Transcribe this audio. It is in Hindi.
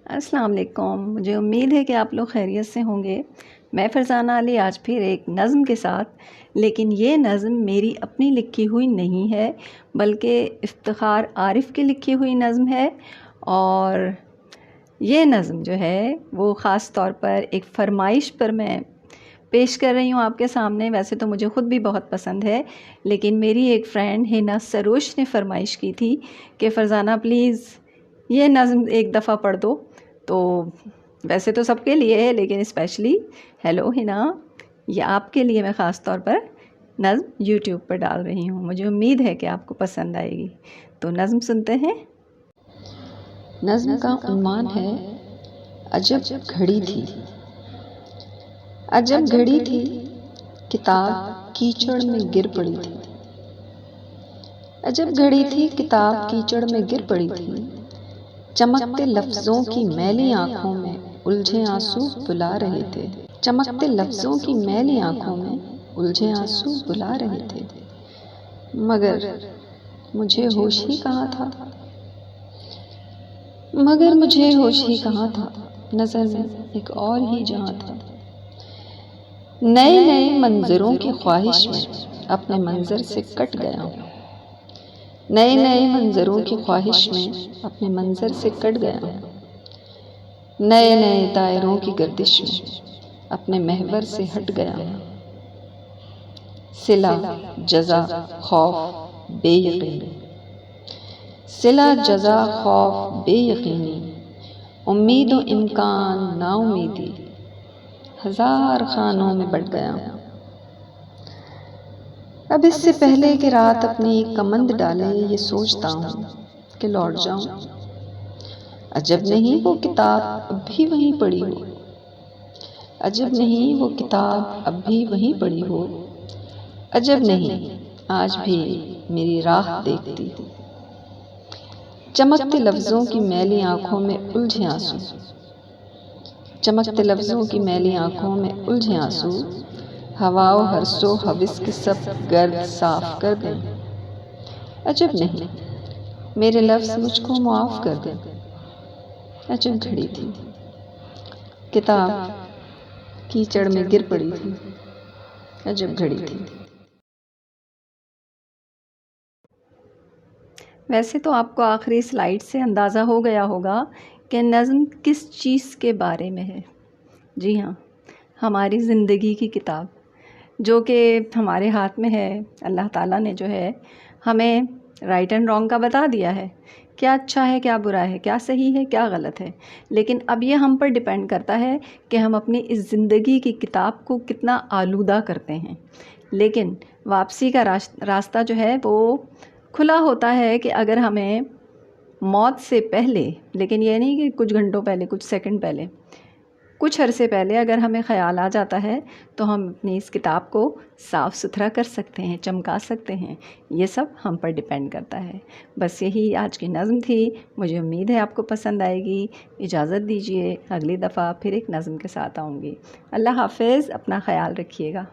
अस्सलाम वालेकुम। मुझे उम्मीद है कि आप लोग खैरियत से होंगे। मैं फ़रज़ाना अली आज फिर एक नज़म के साथ, लेकिन ये नज़म मेरी अपनी लिखी हुई नहीं है बल्कि इफ्तिखार आरिफ़ की लिखी हुई नज़म है। और ये नज़म जो है वो ख़ास तौर पर एक फ़रमाइश पर मैं पेश कर रही हूँ आपके सामने। वैसे तो मुझे ख़ुद भी बहुत पसंद है, लेकिन मेरी एक फ़्रेंड हिना सरोश ने फ़रमाइश की थी कि फ़रज़ाना प्लीज़ ये नज़म एक दफ़ा पढ़ दो। तो वैसे तो सबके लिए है, लेकिन स्पेशली हेलो हिना, ये आपके लिए मैं ख़ास तौर पर नज़म यूट्यूब पर डाल रही हूँ। मुझे उम्मीद है कि आपको पसंद आएगी। तो नज़म सुनते हैं। नज़्म का उन्वान है अजब घड़ी थी। अजब घड़ी थी, किताब कीचड़ में गिर पड़ी थी। अजब घड़ी थी, किताब कीचड़ में गिर पड़ी थी। चमकते लफ्ज़ों की मैली आंखों में उलझे आंसू बुला रहे थे। चमकते लफ्ज़ों की मैली आंखों में उलझे आंसू बुला रहे थे। मगर मुझे होश ही कहाँ था। मगर मुझे होश ही कहाँ था। नज़र में एक और ही जहाँ था। नए नए मंजरों की ख्वाहिश में अपने मंजर से कट गया हूँ। नए नए मंजरों की ख्वाहिश में अपने मंजर से कट गया हूँ। नए नए दायरों की गर्दिश में अपने महवर से हट गया हूँ। सिला जज़ा खौफ बेयकीनी, सिला जज़ा खौफ बेयकीनी, उम्मीद व इम्कान नाउमीदी, हजार खानों में बढ़ गया हूँ। अब इससे पहले कि रात अपनी कमंद डाले ये सोचता हूँ कि लौट जाऊँ। अजब नहीं वो किताब अब भी वहीं पड़ी हो। अजब नहीं वो किताब अब भी वहीं पड़ी हो। अजब नहीं आज भी मेरी राह देखती हो। चमकते लफ्ज़ों की मैली आंखों में उलझे आंसू। चमकते लफ्ज़ों की मैली आंखों में उलझे आंसू हवाओ हर्षो हविस के सब गर्द साफ कर दें। अजब नहीं मेरे लफ्ज़ मुझको मुआफ़ कर दें। अजब घड़ी थी, किताब कीचड़ में गिर पड़ी थी। अजब घड़ी थी। वैसे तो आपको आखिरी स्लाइड से अंदाज़ा हो गया होगा कि नज़म किस चीज़ के बारे में है। जी हाँ, हमारी ज़िंदगी की किताब जो कि हमारे हाथ में है। अल्लाह ताला ने जो है हमें राइट एंड रॉन्ग का बता दिया है, क्या अच्छा है क्या बुरा है, क्या सही है क्या गलत है। लेकिन अब ये हम पर डिपेंड करता है कि हम अपनी इस ज़िंदगी की किताब को कितना आलूदा करते हैं। लेकिन वापसी का रास्ता जो है वो खुला होता है कि अगर हमें मौत से पहले, लेकिन ये नहीं कि कुछ घंटों पहले, कुछ सेकंड पहले, कुछ अरसे पहले अगर हमें ख़याल आ जाता है तो हम अपनी इस किताब को साफ़ सुथरा कर सकते हैं, चमका सकते हैं। ये सब हम पर डिपेंड करता है। बस यही आज की नज़म थी। मुझे उम्मीद है आपको पसंद आएगी। इजाज़त दीजिए, अगली दफ़ा फिर एक नज़म के साथ आऊँगी। अल्लाह हाफ़िज़, अपना ख़याल रखिएगा।